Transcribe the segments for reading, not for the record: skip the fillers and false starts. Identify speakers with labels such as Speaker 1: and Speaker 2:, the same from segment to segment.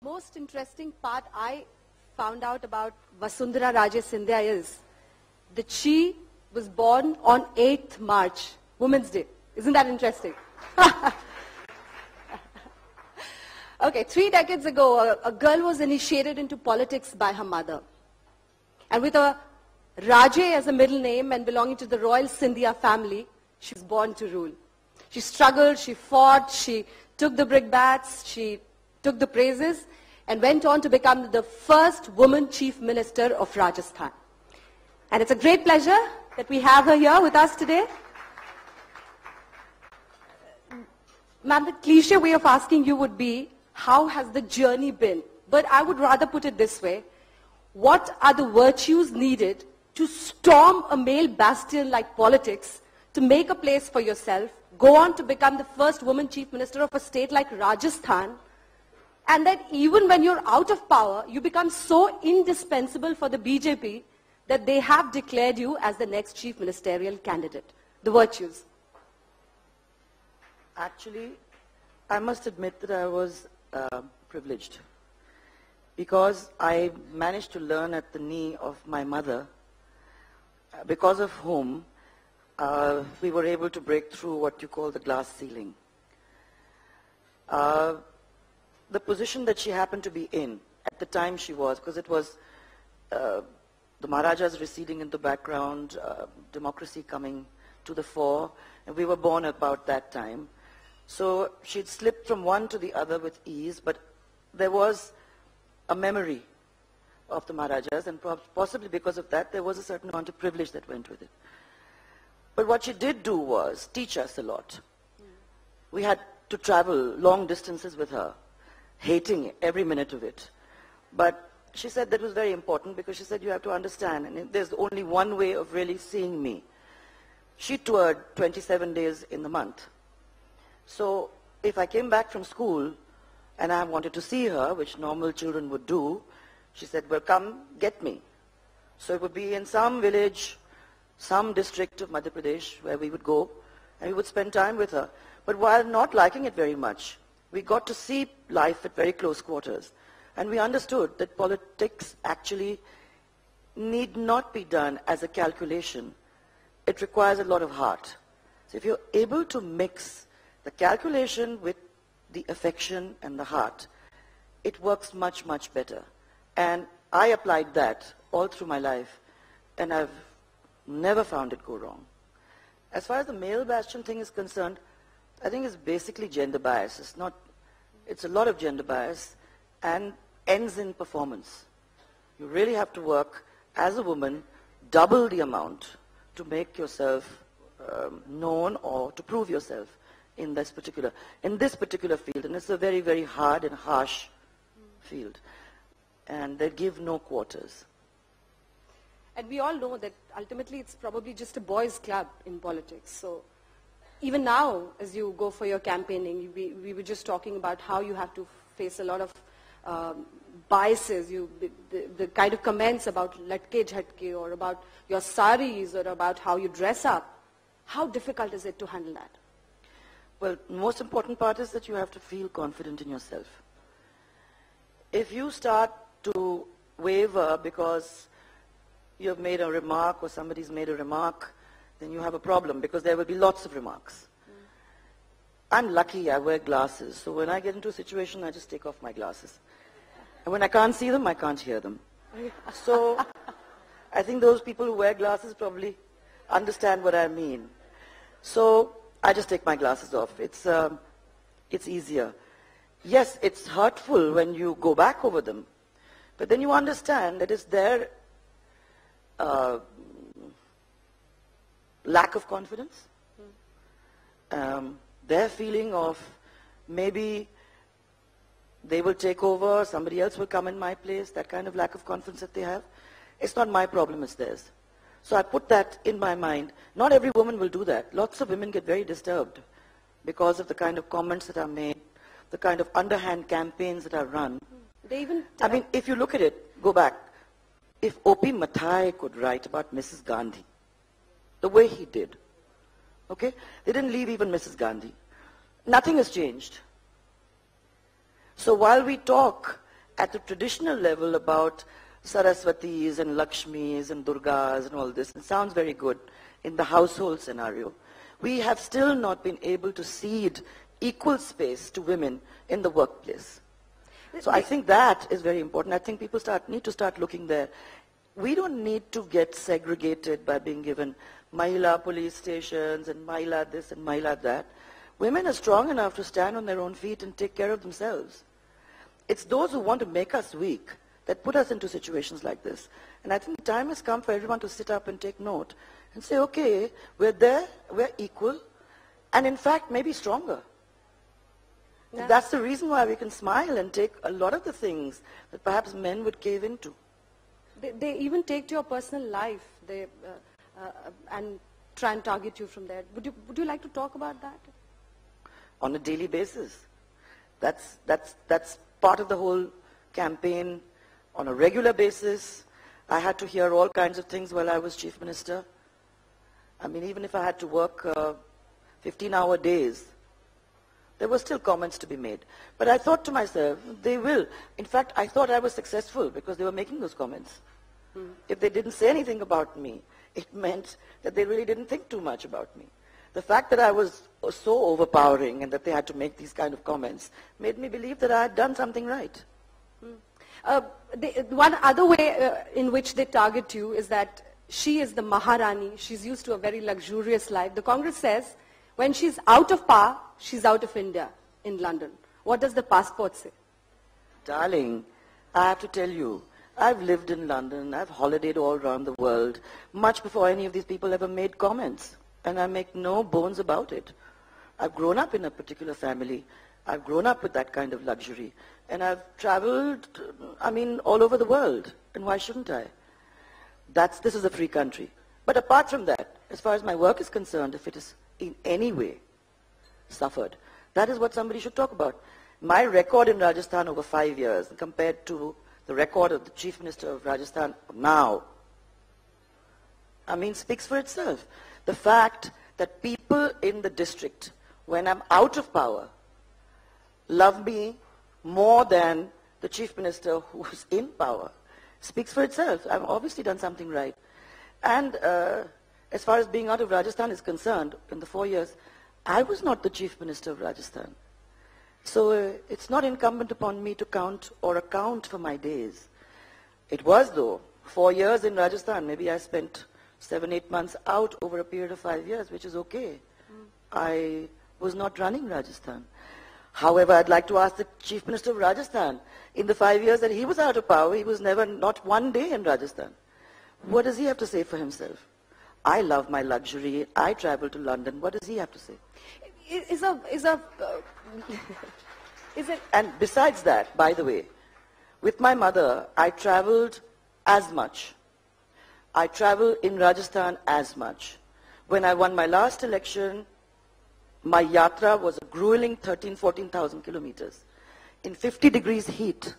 Speaker 1: most interesting part I found out about Vasundhara Raje Scindia is that she was born on 8th March, Women's Day. Isn't that interesting? Okay, 3 decades ago, a girl was initiated into politics by her mother. And with a Raje as a middle name and belonging to the royal Scindia family, she was born to rule. She struggled, she fought, she took the brickbats, she took the praises, and went on to become the first woman chief minister of Rajasthan. And it's a great pleasure that we have her here with us today. Ma'am, the cliche way of asking you would be, how has the journey been? But I would rather put it this way. What are the virtues needed to storm a male bastion like politics, to make a place for yourself, go on to become the first woman chief minister of a state like Rajasthan, and that even when you're out of power, you become so indispensable for the BJP that they have declared you as the next chief ministerial candidate? The virtues.
Speaker 2: Actually, I must admit that I was privileged, because I managed to learn at the knee of my mother, because of whom we were able to break through what you call the glass ceiling. The position that she happened to be in at the time she was, because it was the Maharajas receding in the background, democracy coming to the fore, and we were born about that time. So she'd slipped from one to the other with ease, but there was a memory of the Maharajas, and possibly because of that, there was a certain amount of privilege that went with it. But what she did do was teach us a lot. We had to travel long distances with her, hating every minute of it. But she said that was very important, because she said you have to understand, and there's only one way of really seeing me. She toured 27 days in the month. So if I came back from school and I wanted to see her, which normal children would do, she said, well, come get me. So it would be in some village, some district of Madhya Pradesh where we would go, and we would spend time with her. But while not liking it very much, we got to see life at very close quarters. And we understood that politics actually need not be done as a calculation. It requires a lot of heart. So if you're able to mix the calculation with the affection and the heart, it works much, much better. And I applied that all through my life, and I've never found it go wrong. As far as the male bastion thing is concerned, I think it's basically gender bias. It's a lot of gender bias, and ends in performance. You really have to work as a woman double the amount to make yourself known, or to prove yourself in this particular field. And it's a very, very hard and harsh field. And they give no quarters.
Speaker 1: And we all know that ultimately it's probably just a boys' club in politics. So even now, as you go for your campaigning, we were just talking about how you have to face a lot of biases, the kind of comments about latke jhatke, or about your saris, or about how you dress up. How difficult is it to handle that?
Speaker 2: Well, the most important part is that you have to feel confident in yourself. If you start to waver because you've made a remark or somebody's made a remark, then you have a problem, because there will be lots of remarks. I'm lucky I wear glasses, so when I get into a situation, I just take off my glasses. And when I can't see them, I can't hear them. So I think those people who wear glasses probably understand what I mean. So I just take my glasses off. It's easier. Yes, it's hurtful when you go back over them, but then you understand that it's their lack of confidence, their feeling of maybe they will take over, somebody else will come in my place, that kind of lack of confidence that they have. It's not my problem, it's theirs. So I put that in my mind. Not every woman will do that. Lots of women get very disturbed because of the kind of comments that are made, the kind of underhand campaigns that are run. I mean, if you look at it, go back. If O.P. Mathai could write about Mrs. Gandhi, the way he did, okay? They didn't leave even Mrs. Gandhi. Nothing has changed. So while we talk at the traditional level about Saraswatis and Lakshmis and Durgas and all this. It sounds very good in the household scenario. We have still not been able to cede equal space to women in the workplace. So I think that is very important. I think people need to start looking there. We don't need to get segregated by being given Mahila police stations and Mahila this and Mahila that. Women are strong enough to stand on their own feet and take care of themselves. It's those who want to make us weak that put us into situations like this. And I think the time has come for everyone to sit up and take note and say, okay, we're there, we're equal, and in fact, maybe stronger. Yeah. That's the reason why we can smile and take a lot of the things that perhaps men would cave into.
Speaker 1: They even take to your personal life and try and target you from there. Would you like to talk about that?
Speaker 2: On a daily basis. That's part of the whole campaign. On a regular basis, I had to hear all kinds of things while I was chief minister. I mean, even if I had to work 15-hour days, there were still comments to be made. But I thought to myself, they will. In fact, I thought I was successful because they were making those comments. If they didn't say anything about me, it meant that they really didn't think too much about me. The fact that I was so overpowering and that they had to make these kind of comments made me believe that I had done something right.
Speaker 1: One other way in which they target you is that she is the Maharani. She's used to a very luxurious life. The Congress says when she's out of power, she's out of India, in London. What does the passport say?
Speaker 2: Darling, I have to tell you, I've lived in London, I've holidayed all around the world, much before any of these people ever made comments. And I make no bones about it. I've grown up in a particular family. I've grown up with that kind of luxury. And I've traveled, I mean, all over the world. And why shouldn't I? This is a free country. But apart from that, as far as my work is concerned, if it is in any way suffered, that is what somebody should talk about. My record in Rajasthan over 5 years compared to the record of the Chief Minister of Rajasthan now, I mean, speaks for itself. The fact that people in the district, when I'm out of power, love me more than the Chief Minister who's in power, speaks for itself. I've obviously done something right. And as far as being out of Rajasthan is concerned, in the 4 years, I was not the Chief Minister of Rajasthan. So it's not incumbent upon me to count or account for my days. It was, though, 4 years in Rajasthan. Maybe I spent 7-8 months out over a period of 5 years, which is okay. I was not running Rajasthan. However, I'd like to ask the Chief Minister of Rajasthan, in the 5 years that he was out of power, he was never, not one day in Rajasthan. What does he have to say for himself? I love my luxury. I travel to London. What does he have to say? And besides that, by the way, with my mother, I traveled as much. I travel in Rajasthan as much. When I won my last election, my yatra was a grueling 14,000 kilometers in 50 degrees heat.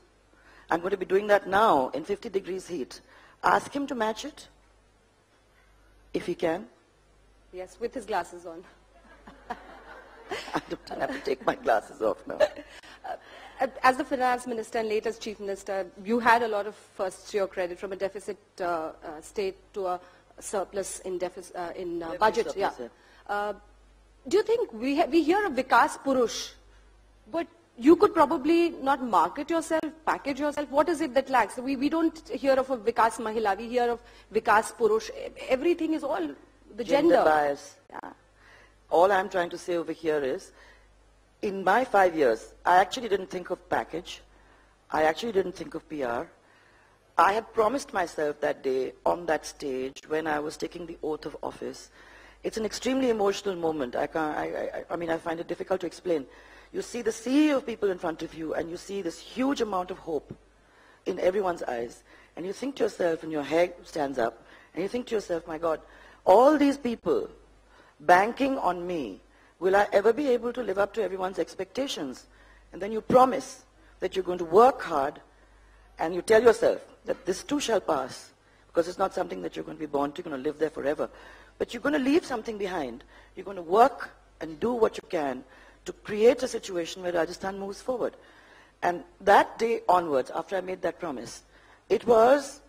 Speaker 2: I'm going to be doing that now in 50 degrees heat. Ask him to match it, if he can.
Speaker 1: Yes, with his glasses on.
Speaker 2: I don't have to take my glasses off now.
Speaker 1: As the finance minister and latest chief minister, you had a lot of first-year credit from a deficit state to a surplus in budget.
Speaker 2: Surplus,
Speaker 1: yeah. Do you think we hear of Vikas Purush, but you could probably not market yourself, package yourself? What is it that lacks? We don't hear of a Vikas Mahila. We hear of Vikas Purush. Everything is all the gender
Speaker 2: bias.
Speaker 1: Yeah.
Speaker 2: All I'm trying to say over here is, in my 5 years, I actually didn't think of package. I actually didn't think of PR. I had promised myself that day on that stage when I was taking the oath of office. It's an extremely emotional moment. I mean, I find it difficult to explain. You see the sea of people in front of you and you see this huge amount of hope in everyone's eyes. And you think to yourself, and your hair stands up, and you think to yourself, my God, all these people banking on me, will I ever be able to live up to everyone's expectations? And then you promise that you're going to work hard, and you tell yourself that this too shall pass, because it's not something that you're going to be born to, you're going to live there forever. But you're going to leave something behind. You're going to work and do what you can to create a situation where Rajasthan moves forward. And that day onwards, after I made that promise, it was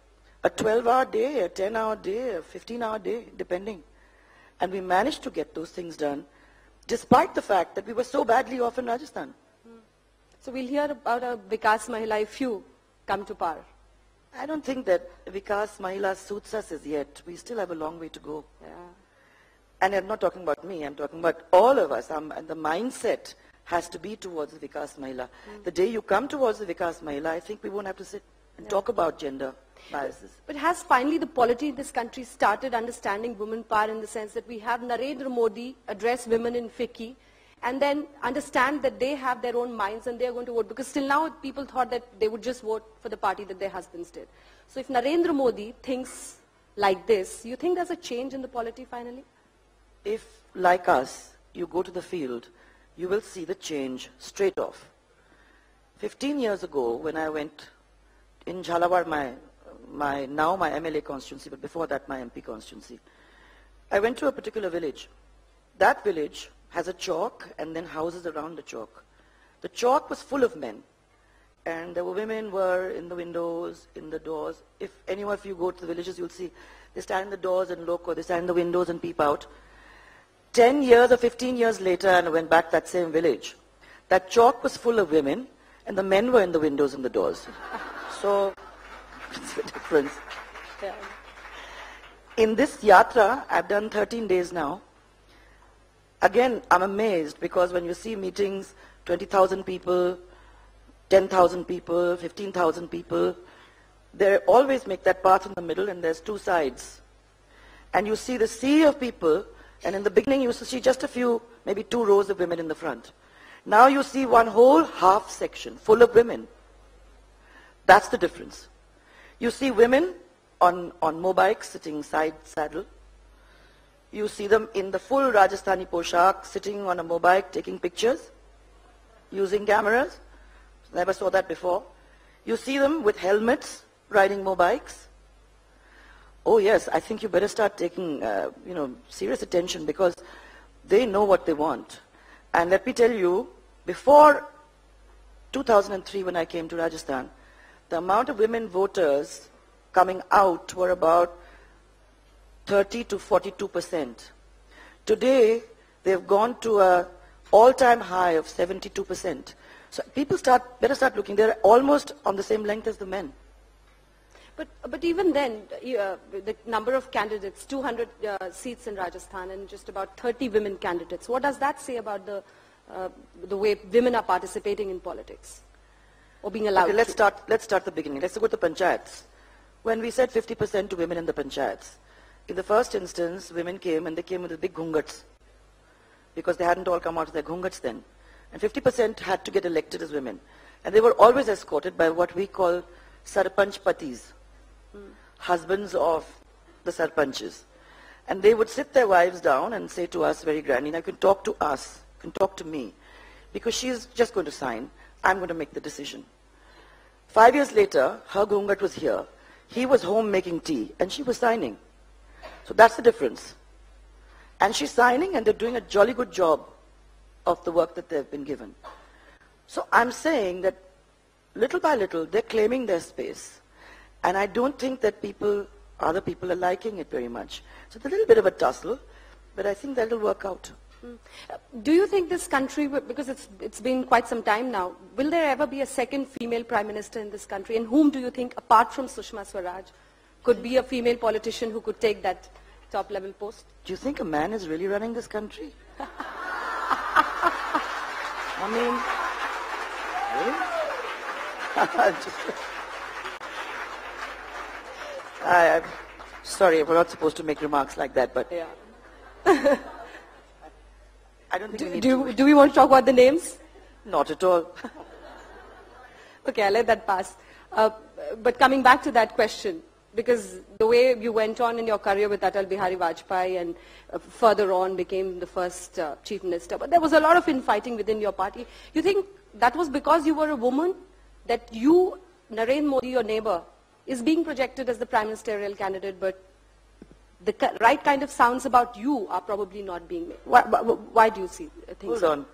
Speaker 2: a 12-hour day, a 10-hour day, a 15-hour day, depending. And we managed to get those things done, despite the fact that we were so badly off in Rajasthan.
Speaker 1: So we'll hear about a Vikas Mahila if you come to power.
Speaker 2: I don't think that Vikas Mahila suits us as yet. We still have a long way to go.
Speaker 1: Yeah.
Speaker 2: And I'm not talking about me, I'm talking about all of us. And the mindset has to be towards the Vikas Mahila. The day you come towards the Vikas Mahila, I think we won't have to sit and talk about gender biases.
Speaker 1: But has finally the polity in this country started understanding women power in the sense that we have Narendra Modi address women in FICCI and then understand that they have their own minds and they're going to vote? Because till now people thought that they would just vote for the party that their husbands did. So if Narendra Modi thinks like this, you think there's a change in the polity finally?
Speaker 2: If, like us, you go to the field, you will see the change straight off. 15 years ago, when I went in Jhalawar, now my MLA constituency, but before that my MP constituency, I went to a particular village. That village has a chalk and then houses around the chalk. The chalk was full of men. And there were women were in the windows, in the doors. If any of you go to the villages, you'll see they stand in the doors and look, or they stand in the windows and peep out. 10 years or 15 years later, and I went back to that same village. That chalk was full of women, and the men were in the windows and the doors. So, it's the difference.
Speaker 1: Yeah.
Speaker 2: In this yatra, I've done 13 days now. Again, I'm amazed because when you see meetings, 20,000 people, 10,000 people, 15,000 people, they always make that path in the middle and there's two sides. And you see the sea of people, and in the beginning you used to see just a few, maybe 2 rows of women in the front. Now you see one whole half section full of women. That's the difference. You see women on mobikes sitting side saddle. You see them in the full Rajasthani poshak sitting on a mobike taking pictures, using cameras. Never saw that before. You see them with helmets riding mobikes. Oh yes, I think you better start taking serious attention because they know what they want. And let me tell you, before 2003 when I came to Rajasthan, the amount of women voters coming out were about 30 to 42%. Today, they've gone to an all-time high of 72%. So people better start looking. They're almost on the same length as the men.
Speaker 1: But even then, the number of candidates, 200 seats in Rajasthan and just about 30 women candidates. What does that say about the way women are participating in politics or being allowed?
Speaker 2: Okay, let's start the beginning. Let's go to panchayats. When we said 50% to women in the panchayats, in the first instance, women came and they came with the big ghungats because they hadn't all come out of their ghungats then. And 50% had to get elected as women. And they were always escorted by what we call sarpanch patis, husbands of the sarpanches. And they would sit their wives down and say to us very grandly, now you can talk to us, you can talk to me, because she's just going to sign, I'm going to make the decision. 5 years later, her ghungat was here, he was home making tea, and she was signing. So that's the difference. And she's signing and they're doing a jolly good job of the work that they've been given. So I'm saying that little by little, they're claiming their space. And I don't think that other people are liking it very much. So it's a little bit of a tussle, but I think that'll work out.
Speaker 1: Do you think this country, because it's been quite some time now, will there ever be a second female prime minister in this country? And whom do you think, apart from Sushma Swaraj, could be a female politician who could take that top level post?
Speaker 2: Do you think a man is really running this country? I mean, I'm sorry, we're not supposed to make remarks like that, but
Speaker 1: yeah.
Speaker 2: I don't think
Speaker 1: do we want to talk about the names?
Speaker 2: Not at all.
Speaker 1: Okay, I'll let that pass. But coming back to that question, because the way you went on in your career with Atal Bihari Vajpayee and further on became the first chief minister, but there was a lot of infighting within your party. You think that was because you were a woman, that you, Narendra Modi, your neighbor, is being projected as the prime ministerial candidate, but the right kind of sounds about you are probably not being made? Why do you think
Speaker 2: Hold on.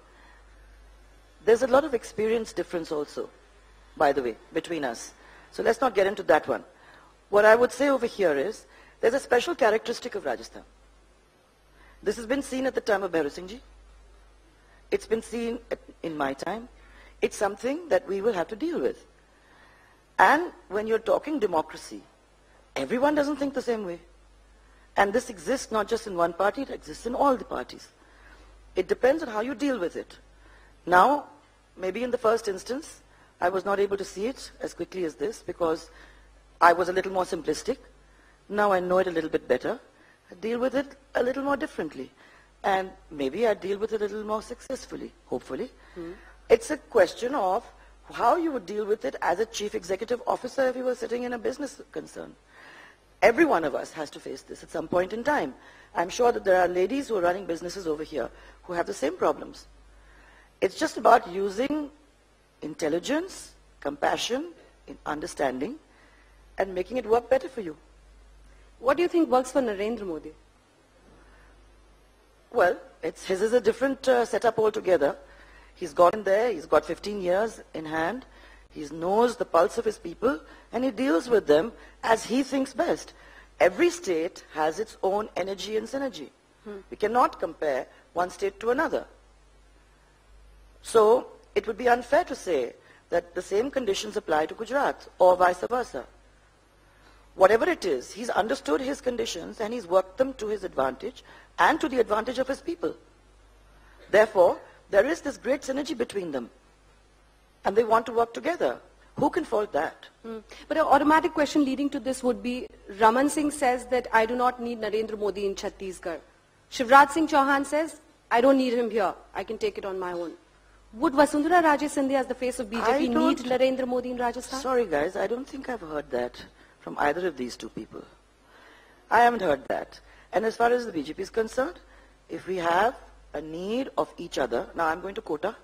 Speaker 2: There's a lot of experience difference also. by the way, between us. So let's not get into that one. What I would say over here is, there's a special characteristic of Rajasthan. This has been seen at the time of Bhairu Singh Ji. It's been seen in my time. It's something that we will have to deal with. And when you're talking democracy, everyone doesn't think the same way. And this exists not just in one party, it exists in all the parties. It depends on how you deal with it. Now, maybe in the first instance, I was not able to see it as quickly as this because I was a little more simplistic. Now I know it a little bit better. I deal with it a little more differently. And maybe I deal with it a little more successfully, hopefully. It's a question of how you would deal with it as a chief executive officer if you were sitting in a business concern. Every one of us has to face this at some point in time. I'm sure that there are ladies who are running businesses over here who have the same problems. It's just about using intelligence, compassion, understanding, and making it work better for you.
Speaker 1: What do you think works for Narendra Modi?
Speaker 2: Well, his is a different setup altogether. He's gone in there, he's got 15 years in hand, he knows the pulse of his people, and he deals with them as he thinks best. Every state has its own energy and synergy. We cannot compare one state to another. So, it would be unfair to say that the same conditions apply to Gujarat, or vice versa. Whatever it is, he's understood his conditions and he's worked them to his advantage and to the advantage of his people. Therefore, there is this great synergy between them. And they want to work together. Who can fault that?
Speaker 1: But an automatic question leading to this would be, Raman Singh says that I do not need Narendra Modi in Chhattisgarh. Shivraj Singh Chauhan says, I don't need him here. I can take it on my own. Would Vasundhara Raje Scindia as the face of BJP need Narendra Modi in Rajasthan?
Speaker 2: Sorry guys, I don't think I've heard that from either of these two people. I haven't heard that. And as far as the BJP is concerned, if we have a need of each other, now I'm going to Kota.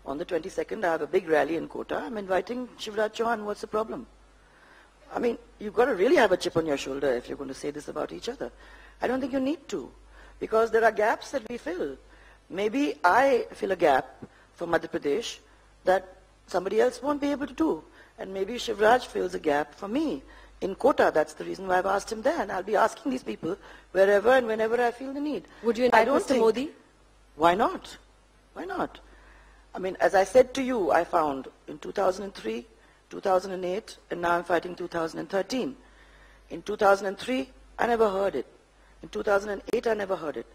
Speaker 2: On the 22nd, I have a big rally in Kota. I'm inviting Shivraj Chauhan. What's the problem? I mean, you've got to really have a chip on your shoulder if you're going to say this about each other. I don't think you need to, because there are gaps that we fill. Maybe I fill a gap for Madhya Pradesh that somebody else won't be able to do. And maybe Shivraj fills a gap for me in Kota. That's the reason why I've asked him there. And I'll be asking these people wherever and whenever I feel the need.
Speaker 1: Would you invite Mr. Modi?
Speaker 2: Why not? Why not? I mean, as I said to you, I found in 2003, 2008, and now I'm fighting 2013. In 2003, I never heard it. In 2008, I never heard it.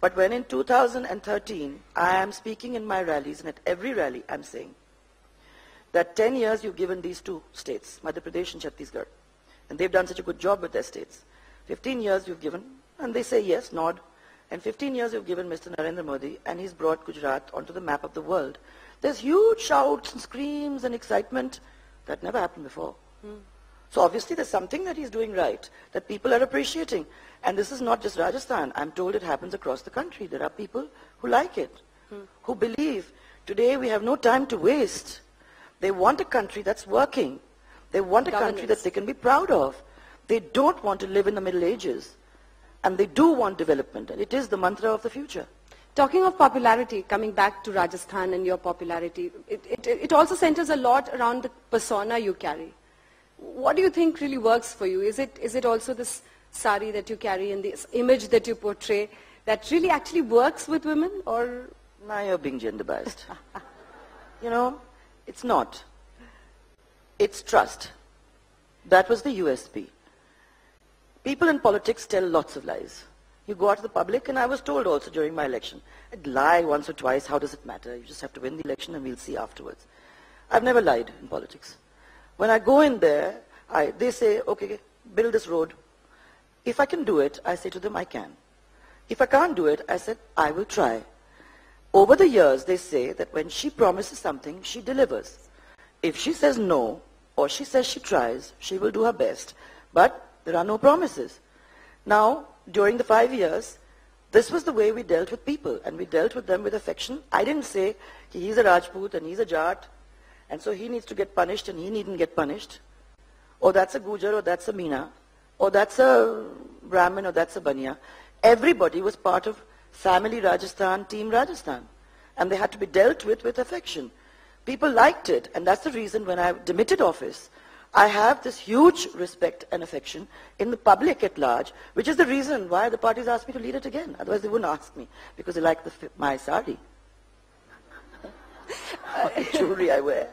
Speaker 2: But when in 2013, I am speaking in my rallies, and at every rally, I'm saying that 10 years you've given these two states, Madhya Pradesh and Chhattisgarh, and they've done such a good job with their states. 15 years you've given, and they say yes, nod. And 15 years you've given Mr. Narendra Modi, and he's brought Gujarat onto the map of the world. There's huge shouts and screams and excitement that never happened before. So obviously there's something that he's doing right, that people are appreciating. And this is not just Rajasthan. I'm told it happens across the country. There are people who like it, who believe today we have no time to waste. They want a country that's working. They want a country that they can be proud of. They don't want to live in the Middle Ages. And they do want development, and it is the mantra of the future.
Speaker 1: Talking of popularity, coming back to Rajasthan and your popularity, it also centers a lot around the persona you carry. What do you think really works for you? Is it also this sari that you carry and this image that you portray that really actually works with women, or?
Speaker 2: Now you're being gender biased. You know, it's not. It's trust. That was the USP. People in politics tell lots of lies. You go out to the public, and I was told also during my election, I'd lie once or twice, how does it matter? You just have to win the election and we'll see afterwards. I've never lied in politics. When I go in there, they say, okay, build this road. If I can do it, I say to them, I can. If I can't do it, I said, I will try. Over the years, they say that when she promises something, she delivers. If she says no, or she says she tries, she will do her best. But there are no promises. Now, during the 5 years, this was the way we dealt with people, and we dealt with them with affection. I didn't say, he's a Rajput and he's a Jat, and so he needs to get punished and he needn't get punished. Or that's a Gujar, or that's a Meena, or that's a Brahmin, or that's a Baniya. Everybody was part of family Rajasthan, team Rajasthan, and they had to be dealt with affection. People liked it, and that's the reason when I demitted office, I have this huge respect and affection in the public at large, which is the reason why the parties asked me to lead it again. Otherwise they wouldn't ask me, because they like my sari. The jewelry I wear.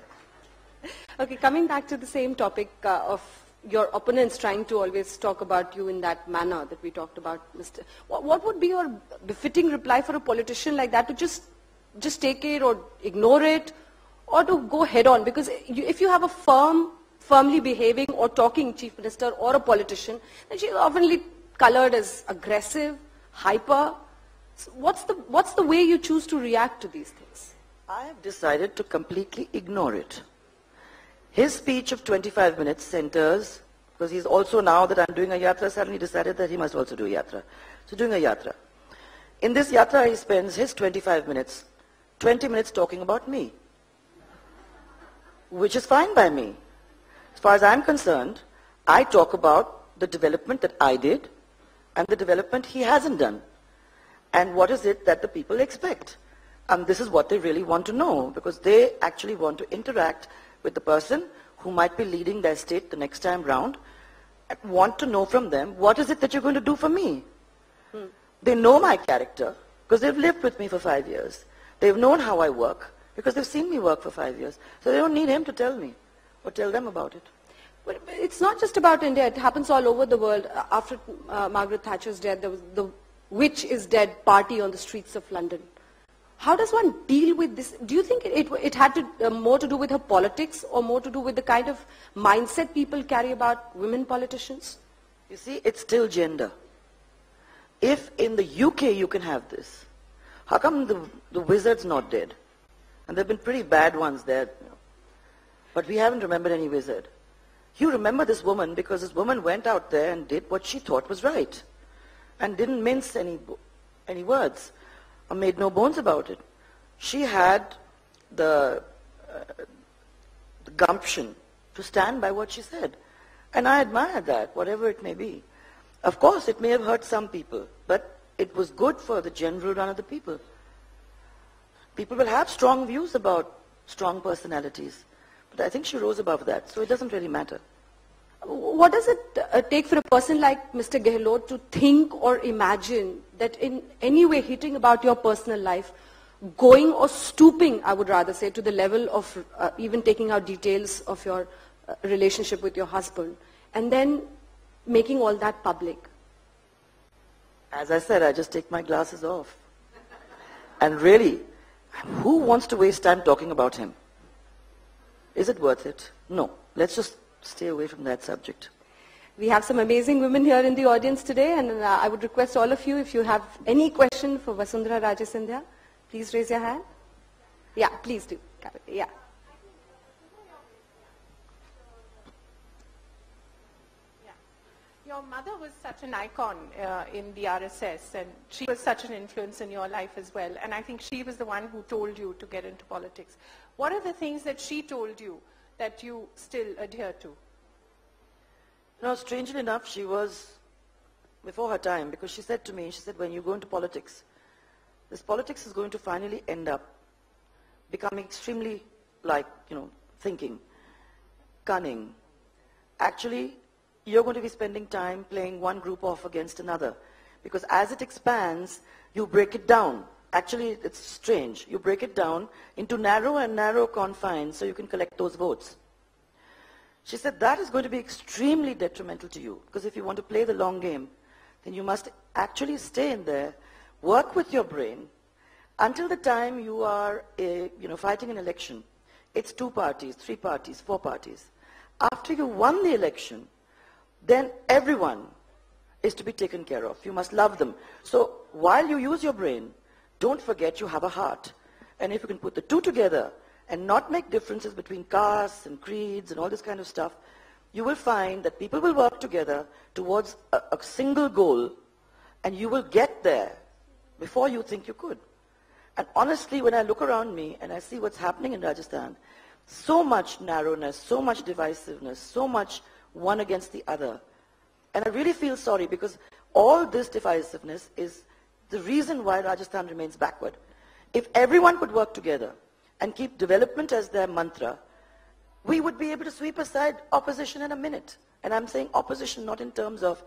Speaker 1: Okay, coming back to the same topic of your opponents trying to always talk about you in that manner that we talked about, Mr. What would be your befitting reply for a politician like that, to just take it or ignore it, or to go head on? Because if you have a firmly behaving or talking chief minister or a politician, then she is oftenly colored as aggressive, hyper. So what's the way you choose to react to these things?
Speaker 2: I have decided to completely ignore it. His speech of 25 minutes centers, because he's also, now that I'm doing a yatra, suddenly decided that he must also do a yatra. So doing a yatra. In this yatra, he spends his 25 minutes, 20 minutes talking about me, which is fine by me. As far as I'm concerned, I talk about the development that I did and the development he hasn't done. And what is it that the people expect? And this is what they really want to know, because they actually want to interact with the person who might be leading their state the next time round, and want to know from them, what is it that you're going to do for me? They know my character, because they've lived with me for 5 years. They've known how I work, because they've seen me work for 5 years. So they don't need him to tell me, or tell them about it.
Speaker 1: But it's not just about India, it happens all over the world. After Margaret Thatcher's death, there was the "Which is Dead" party on the streets of London. How does one deal with this? Do you think it had more to do with her politics, or more to do with the kind of mindset people carry about women politicians?
Speaker 2: You see, it's still gender. If in the UK you can have this, how come the wizard's not dead? And there have been pretty bad ones there. But we haven't remembered any wizard. You remember this woman because this woman went out there and did what she thought was right, and didn't mince any words, or made no bones about it. She had the gumption to stand by what she said. And I admire that, whatever it may be. Of course, it may have hurt some people, but it was good for the general run of the people. People will have strong views about strong personalities, but I think she rose above that, so it doesn't really matter.
Speaker 1: What does it take for a person like Mr. Gehlot to think or imagine that in any way hitting about your personal life, going or stooping, I would rather say, to the level of even taking out details of your relationship with your husband, and then making all that public?
Speaker 2: As I said, I just take my glasses off. And really, who wants to waste time talking about him? Is it worth it? No. Let's just stay away from that subject.
Speaker 1: We have some amazing women here in the audience today, and I would request all of you, if you have any question for Vasundhara Raje Scindia, please raise your hand. Yeah, please do. Yeah.
Speaker 3: Your mother was such an icon in the RSS, and she was such an influence in your life as well. And I think she was the one who told you to get into politics. What are the things that she told you that you still adhere to?
Speaker 2: No, strangely enough, she was before her time, because she said to me, she said, when you go into politics, this politics is going to finally end up becoming extremely thinking, cunning. Actually, you're going to be spending time playing one group off against another, because as it expands, you break it down. Actually, it's strange. You break it down into narrow and narrow confines so you can collect those votes. She said that is going to be extremely detrimental to you, because if you want to play the long game, then you must actually stay in there, work with your brain, until the time you are fighting an election. It's 2 parties, 3 parties, 4 parties. After you won the election, then everyone is to be taken care of. You must love them. So while you use your brain, don't forget you have a heart. And if you can put the 2 together and not make differences between castes and creeds and all this kind of stuff, you will find that people will work together towards a single goal, and you will get there before you think you could. And honestly, when I look around me and I see what's happening in Rajasthan, so much narrowness, so much divisiveness, so much one against the other. And I really feel sorry, because all this divisiveness is the reason why Rajasthan remains backward. If everyone could work together, and keep development as their mantra, we would be able to sweep aside opposition in a minute. And I'm saying opposition not in terms of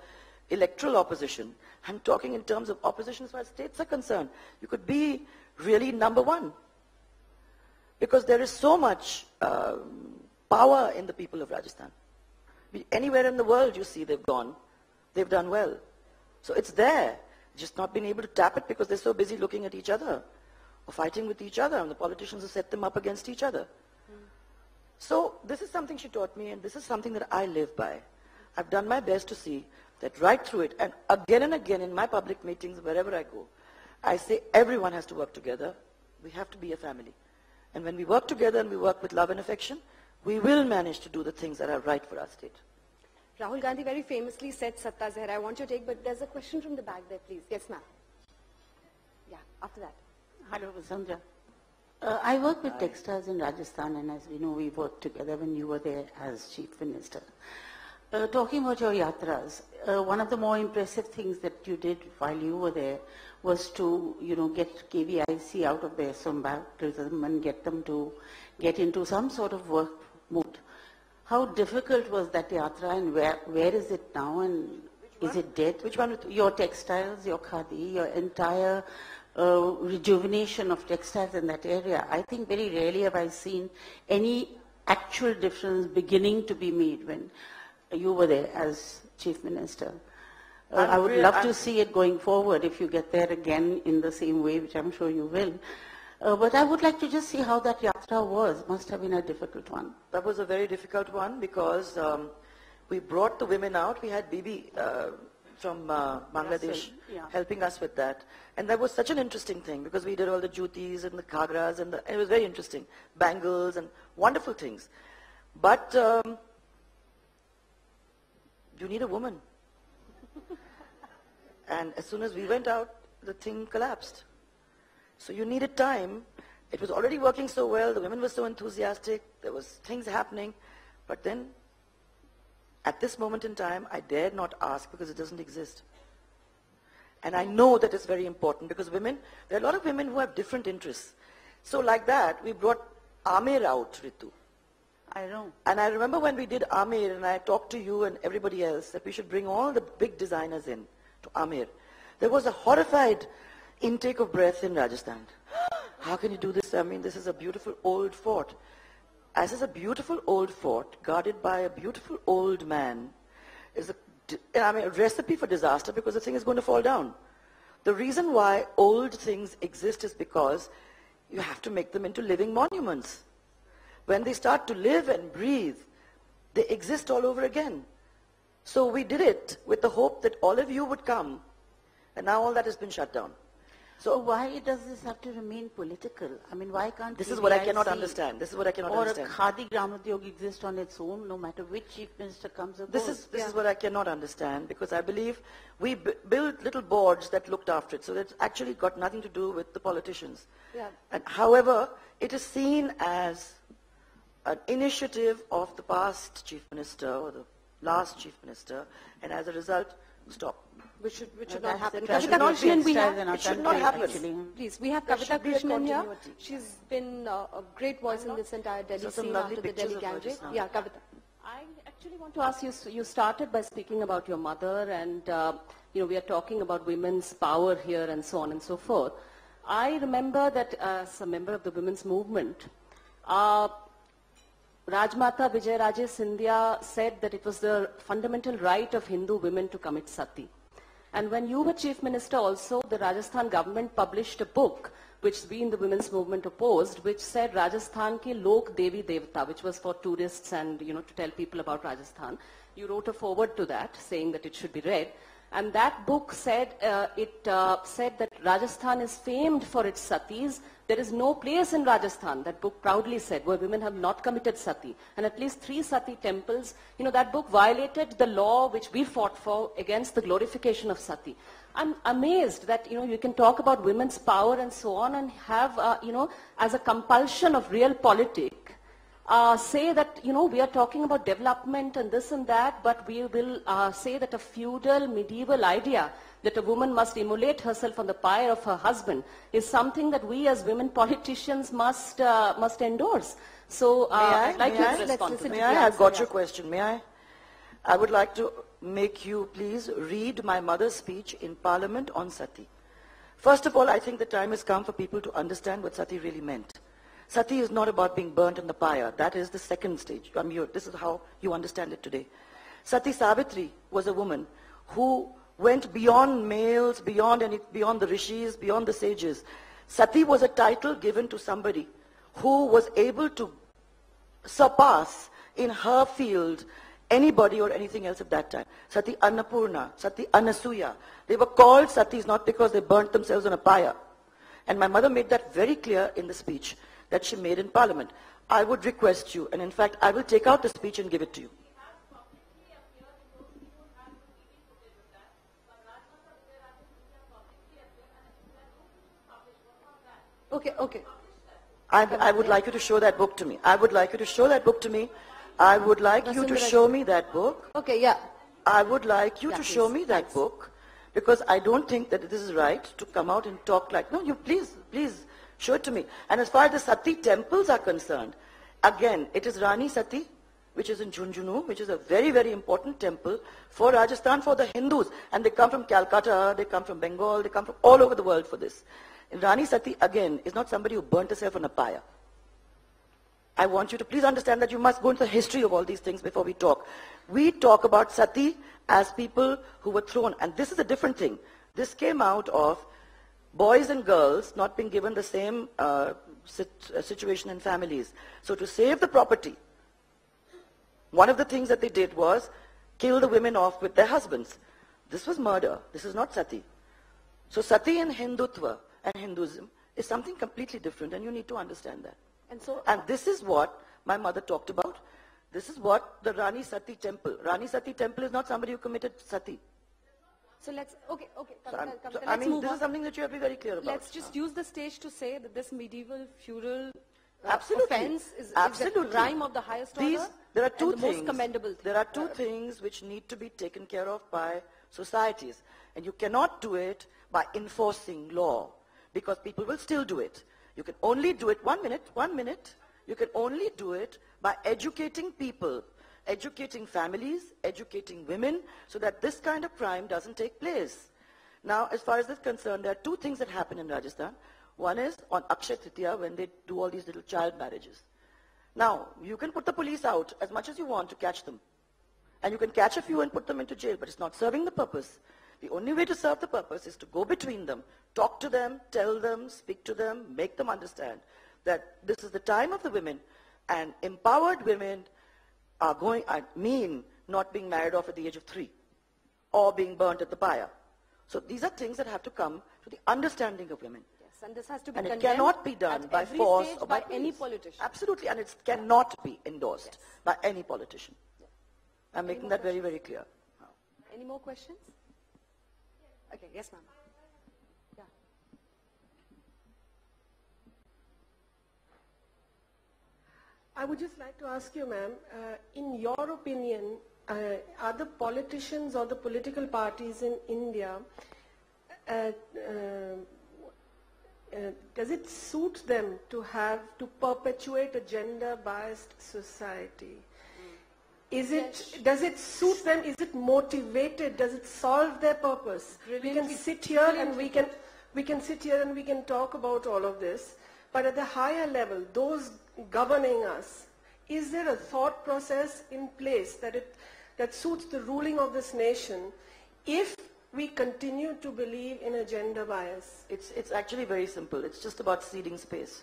Speaker 2: electoral opposition. I'm talking in terms of opposition as far as states are concerned. You could be really number one. Because there is so much power in the people of Rajasthan. Anywhere in the world you see they've gone, they've done well. So it's there, just not been able to tap it because they're so busy looking at each other or fighting with each other, and the politicians have set them up against each other. So this is something she taught me, and this is something that I live by. I've done my best to see that right through it, and again in my public meetings, wherever I go, I say everyone has to work together. We have to be a family. And when we work together and we work with love and affection, we will manage to do the things that are right for our state.
Speaker 1: Rahul Gandhi very famously said, Satta Zehra, I want your take, but there's a question from the back there, please. Yes, ma'am. Yeah, after that.
Speaker 4: Hello, Vasundhara. I work with textiles in Rajasthan, and as we know, we worked together when you were there as Chief Minister. Talking about your yatras, one of the more impressive things that you did while you were there was to, get KVIC out of their sombactism and get them to get into some sort of work mood. How difficult was that yatra, and where is it now, and is it dead?
Speaker 2: Which one?
Speaker 4: Your textiles, your khadi, your entire rejuvenation of textiles in that area. I think very rarely have I seen any actual difference beginning to be made when you were there as Chief Minister. I would love to see it going forward if you get there again in the same way, which I'm sure you will. But I would like to just see how that yatra was. Must have been a difficult one.
Speaker 2: That was a very difficult one because we brought the women out. We had Bibi from Bangladesh helping us with that. And that was such an interesting thing because we did all the jutis and the khagras, and it was very interesting. Bangles and wonderful things. But you need a woman. And as soon as we went out, the thing collapsed. So you needed time. It was already working so well. The women were so enthusiastic. There was things happening. But then, at this moment in time, I dared not ask because it doesn't exist. And I know that it's very important because women, there are a lot of women who have different interests. So like that, we brought Amer out, Ritu.
Speaker 4: I know.
Speaker 2: And I remember when we did Amer, and I talked to you and everybody else that we should bring all the big designers in to Amer. There was a horrified intake of breath in Rajasthan. How can you do this? I mean, this is a beautiful old fort. As is a beautiful old fort, guarded by a beautiful old man, is a recipe for disaster because the thing is going to fall down. The reason why old things exist is because you have to make them into living monuments. When they start to live and breathe, they exist all over again. So we did it with the hope that all of you would come, and now all that has been shut down.
Speaker 4: So why does this have to remain political? I mean, why can't
Speaker 2: this is what I cannot understand. This is what I cannot understand.
Speaker 4: Or a Khadi Gramodyog exist on its own, no matter which Chief Minister comes or goes.
Speaker 2: This is what I cannot understand, because I believe we built little boards that looked after it, so that's actually got nothing to do with the politicians.
Speaker 1: Yeah.
Speaker 2: And however, it is seen as an initiative of the past Chief Minister or the last Chief Minister, and as a result, stop.
Speaker 1: Which should not happen.
Speaker 4: That
Speaker 1: Kavita Krishnan, we have,
Speaker 2: it should not happen.
Speaker 1: Please, we have
Speaker 2: There
Speaker 1: Kavita
Speaker 2: should be a
Speaker 1: Krishnan here.
Speaker 2: continuity.
Speaker 1: She's been a great voice in this entire Delhi
Speaker 2: So some
Speaker 1: scene
Speaker 2: lovely
Speaker 1: after the
Speaker 2: pictures
Speaker 1: Delhi
Speaker 2: of her
Speaker 1: gang
Speaker 2: just now.
Speaker 1: rape. Yeah, Kavita.
Speaker 5: I actually want to ask you, you started by speaking about your mother, and we are talking about women's power here and so on and so forth. I remember that as a member of the women's movement, Rajmata Vijayaraje Scindia said that it was the fundamental right of Hindu women to commit sati. And when you were Chief Minister also, the Rajasthan government published a book which we in the women's movement opposed, which said Rajasthan ki Lok Devi Devta, which was for tourists and to tell people about Rajasthan. You wrote a foreword to that saying that it should be read. And that book said, said that Rajasthan is famed for its satis. There is no place in Rajasthan, that book proudly said, where women have not committed sati. And at least 3 sati temples, that book violated the law which we fought for against the glorification of sati. I'm amazed that, you can talk about women's power and so on and have, as a compulsion of real politic, say that, we are talking about development and this and that, but we will say that a feudal, medieval idea that a woman must immolate herself on the pyre of her husband is something that we as women politicians must endorse. So I'd like you to respond to that.
Speaker 2: May I? I've got your question. May I? I would like to make you please read my mother's speech in Parliament on Sati. First of all, I think the time has come for people to understand what Sati really meant. Sati is not about being burnt in the pyre. That is the second stage. This is how you understand it today. Sati Savitri was a woman who went beyond males, beyond the rishis, beyond the sages. Sati was a title given to somebody who was able to surpass in her field anybody or anything else at that time. Sati Annapurna, Sati Anasuya. They were called Satis not because they burnt themselves on a pyre. And my mother made that very clear in the speech that she made in Parliament. I would request you, and in fact, I will take out the speech and give it to you.
Speaker 1: Okay.
Speaker 2: I would like you to show that book to me. I would like you to show that book to me. I would like you to show me that book.
Speaker 1: Okay, yeah.
Speaker 2: I would like you to show me that book, because I don't think that this is right to come out and talk like, no, you please show it to me. And as far as the Sati temples are concerned, again, it is Rani Sati, which is in Jhunjhunu, which is a very, very important temple for Rajasthan, for the Hindus. And they come from Calcutta, they come from Bengal, they come from all over the world for this. And Rani Sati, again, is not somebody who burnt herself on a pyre. I want you to please understand that you must go into the history of all these things before we talk. We talk about Sati as people who were thrown, and this is a different thing. This came out of boys and girls not being given the same situation in families. So to save the property, one of the things that they did was kill the women off with their husbands. This was murder. This is not Sati. So Sati in Hindutva and Hinduism is something completely different, and you need to understand that. And this is what my mother talked about. This is what the Rani Sati temple. Rani Sati temple is not somebody who committed Sati.
Speaker 1: So let's, okay.
Speaker 2: This is something that you have to be very clear about.
Speaker 1: Let's just use the stage to say that this medieval, feudal
Speaker 2: Absolutely.
Speaker 1: offense is
Speaker 2: Absolutely.
Speaker 1: a crime of the highest order.
Speaker 2: There are two
Speaker 1: and the most commendable thing.
Speaker 2: There are two things which need to be taken care of by societies. And you cannot do it by enforcing law, because people will still do it. You can only do it, one minute. You can only do it by educating people, educating families, educating women, so that this kind of crime doesn't take place. Now, as far as this is concerned, there are two things that happen in Rajasthan. One is on Akshaya Tritiya, when they do all these little child marriages. Now, you can put the police out as much as you want to catch them. And you can catch a few and put them into jail, but it's not serving the purpose. The only way to serve the purpose is to go between them, talk to them, tell them, speak to them, make them understand that this is the time of the women, and empowered women are not being married off at the age of 3 or being burnt at the pyre. So these are things that have to come to the understanding of women.
Speaker 1: Yes, and this has to be
Speaker 2: and it
Speaker 1: condemned
Speaker 2: cannot be done by
Speaker 1: every
Speaker 2: force
Speaker 1: stage
Speaker 2: or by
Speaker 1: any
Speaker 2: police.
Speaker 1: politician.
Speaker 2: Absolutely, and it cannot be endorsed by any politician. I'm making that very, very clear.
Speaker 1: Any more questions? Okay, yes, ma'am. Yeah.
Speaker 6: I would just like to ask you, ma'am, in your opinion, are the politicians or the political parties in India, does it suit them to perpetuate a gender-biased society? Does it suit them? Is it motivated? Does it solve their purpose? We can sit here and we can talk about all of this, but at the higher level, those governing us, is there a thought process in place that suits the ruling of this nation if we continue to believe in a gender bias?
Speaker 2: It's actually very simple. It's just about ceding space.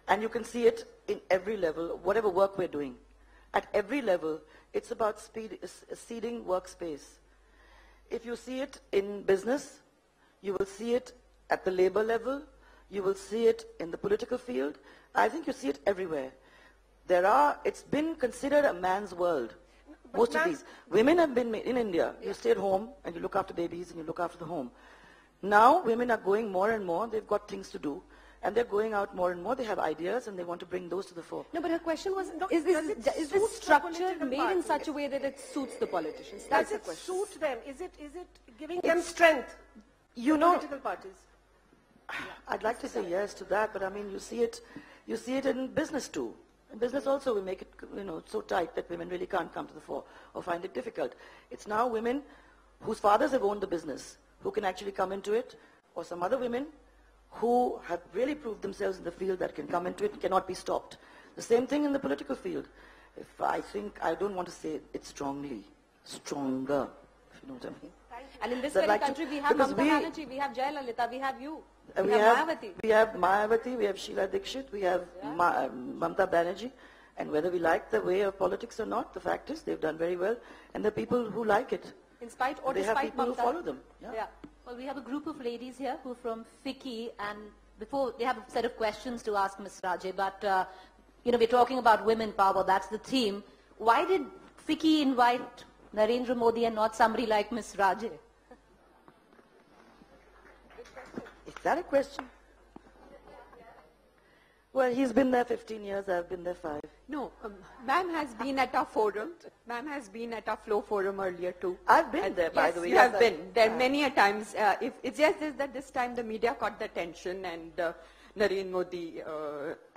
Speaker 2: And you can see it in every level, whatever work we're doing. At every level, it's about ceding workspace. If you see it in business, you will see it at the labor level, you will see it in the political field. I think you see it everywhere. It's been considered a man's world. Most of these. Women have been made in India. You stay at home and you look after babies and you look after the home. Now women are going more and more, they've got things to do. And they're going out more and more. They have ideas and they want to bring those to the fore.
Speaker 1: No, but her question was,
Speaker 6: Does
Speaker 1: is
Speaker 6: it
Speaker 1: this
Speaker 6: suit the
Speaker 1: structure
Speaker 6: political
Speaker 1: made in
Speaker 6: party?
Speaker 1: such a way that it suits the politicians?
Speaker 6: Does
Speaker 1: That's the
Speaker 6: it
Speaker 1: question.
Speaker 6: suit them? Is it giving them strength?
Speaker 2: You know,
Speaker 6: Political parties.
Speaker 2: I'd like to say yes to that, but I mean, you see it in business too. In business also, we make it, so tight that women really can't come to the fore or find it difficult. It's now women whose fathers have owned the business who can actually come into it, or some other women who have really proved themselves in the field that can come into it and cannot be stopped. The same thing in the political field. I don't want to say it strongly, stronger, if you know what I mean.
Speaker 1: And in this
Speaker 2: I'd
Speaker 1: very
Speaker 2: like to-
Speaker 1: country, we have
Speaker 2: because
Speaker 1: Mamata Banerjee, we have Jayalalitha, we have you,
Speaker 2: We
Speaker 1: we have Mayawati.
Speaker 2: We have Mayawati, we have Sheila Dikshit, we have Mamata Banerjee. And whether we like the way of politics or not, the fact is they've done very well. And there are people who like it.
Speaker 1: In spite or
Speaker 2: They have
Speaker 1: despite
Speaker 2: people who
Speaker 1: Mamata.
Speaker 2: follow them.
Speaker 1: Yeah.
Speaker 7: Well, we have a group of ladies here who are from FICCI, and before they have a set of questions to ask Ms. Raje, but we're talking about women power, that's the theme. Why did FICCI invite Narendra Modi and not somebody like Ms. Raje?
Speaker 2: Is that a question? Well, he's been there 15 years, I've been there 5.
Speaker 8: No, ma'am has been at our forum. Ma'am has been at our Flow forum earlier too.
Speaker 2: I've been there, by
Speaker 8: Yes,
Speaker 2: the way.
Speaker 8: you
Speaker 2: Yes,
Speaker 8: have been. There many a times. It's just this, that this time the media caught the attention and Narendra Modi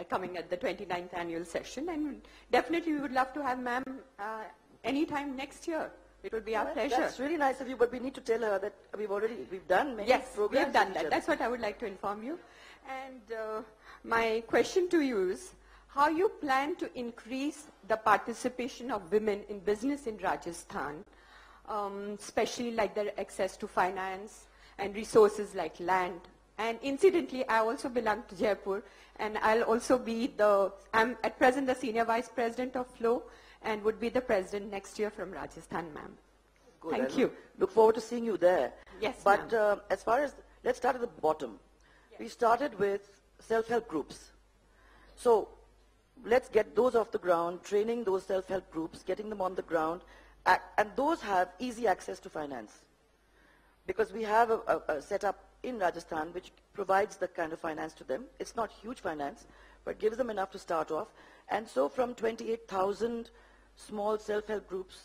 Speaker 8: coming at the 29th annual session. And definitely we would love to have ma'am anytime next year. It would be our pleasure.
Speaker 2: That's really nice of you, but we need to tell her that we've done many
Speaker 8: Yes, we
Speaker 2: programs
Speaker 8: have done
Speaker 2: with each
Speaker 8: that.
Speaker 2: other.
Speaker 8: That's what I would like to inform you. And my question to you is, how you plan to increase the participation of women in business in Rajasthan, especially like their access to finance and resources like land. And incidentally, I also belong to Jaipur, and I'll also be I'm at present the Senior Vice President of Flow, and would be the President next year from Rajasthan, ma'am.
Speaker 2: Good,
Speaker 8: Thank
Speaker 2: I
Speaker 8: you.
Speaker 2: Look forward to seeing you there.
Speaker 8: Yes,
Speaker 2: But as far as, let's start at the bottom. Yes. We started with self-help groups. So let's get those off the ground, training those self-help groups, getting them on the ground, and those have easy access to finance. Because we have a setup in Rajasthan which provides the kind of finance to them. It's not huge finance, but gives them enough to start off. And so from 28,000 small self-help groups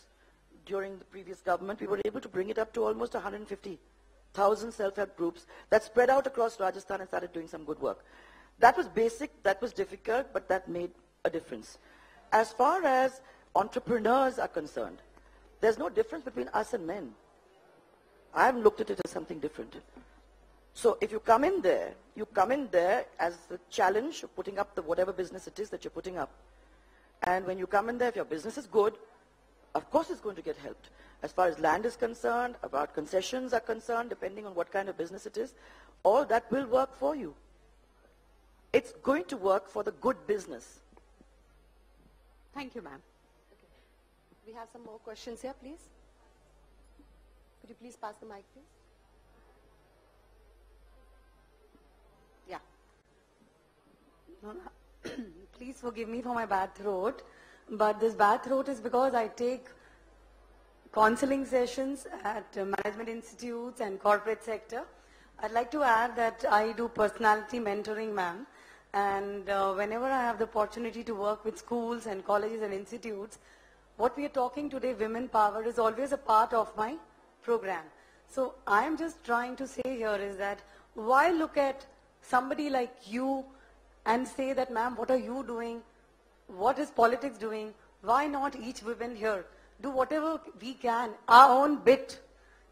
Speaker 2: during the previous government, we were able to bring it up to almost 150,000 self-help groups that spread out across Rajasthan and started doing some good work. That was basic, that was difficult, but that made a difference. As far as entrepreneurs are concerned, there's no difference between us and men. I haven't looked at it as something different. So if you come in there as the challenge of putting up whatever business it is that you're putting up. And when you come in there, if your business is good, of course it's going to get helped. As far as land is concerned, about concessions are concerned, depending on what kind of business it is, all that will work for you. It's going to work for the good business.
Speaker 8: Thank you, ma'am.
Speaker 1: We have some more questions here, please. Could you please pass the mic, please? Yeah.
Speaker 9: Please forgive me for my bad throat, but this bad throat is because I take counseling sessions at management institutes and corporate sector. I'd like to add that I do personality mentoring, ma'am, and whenever I have the opportunity to work with schools and colleges and institutes, what we are talking today, women power, is always a part of my program. So I am just trying to say here is that why look at somebody like you and say that, ma'am, what are you doing? What is politics doing? Why not each woman here do whatever we can, our own bit?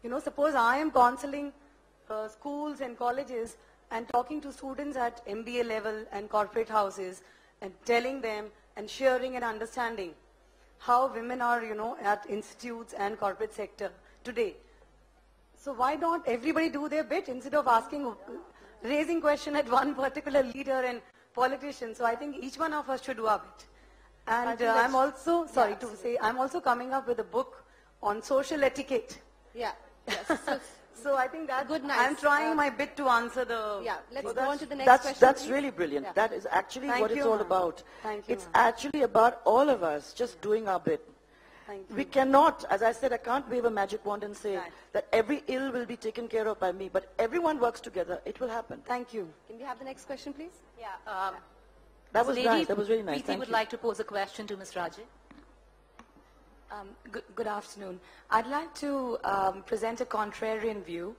Speaker 9: You know, suppose I am counseling schools and colleges and talking to students at MBA level and corporate houses and telling them and sharing and understanding how women are, you know, at institutes and corporate sector today. So why not everybody do their bit instead of raising question at one particular leader and politician? So I think each one of us should do our bit. And I'm also, sorry to say, I'm also coming up with a book on social etiquette.
Speaker 1: Yeah. Yes.
Speaker 9: So I think that
Speaker 1: Good, nice.
Speaker 9: I'm trying my bit to answer the...
Speaker 1: Yeah, let's
Speaker 2: So
Speaker 1: go on to the next
Speaker 2: that's,
Speaker 1: question.
Speaker 2: That's
Speaker 1: please.
Speaker 2: really brilliant.
Speaker 1: Yeah.
Speaker 2: That is actually
Speaker 9: Thank
Speaker 2: what it's
Speaker 9: you,
Speaker 2: all
Speaker 9: ma'am.
Speaker 2: about.
Speaker 9: Thank you,
Speaker 2: It's
Speaker 9: ma'am.
Speaker 2: actually about all of us just doing our bit.
Speaker 9: Thank you.
Speaker 2: We cannot, as I said, I can't wave a magic wand and say
Speaker 9: Right.
Speaker 2: that every ill will be taken care of by me, but everyone works together, it will happen.
Speaker 9: Thank you.
Speaker 1: Can we have the next question, please?
Speaker 7: Yeah.
Speaker 2: That was
Speaker 7: Lady
Speaker 2: nice, that was really nice.
Speaker 7: Preeti
Speaker 2: Thank
Speaker 7: would
Speaker 2: you.
Speaker 7: like to pose a question to Ms. Raje.
Speaker 9: Good afternoon. I'd like to present a contrarian view.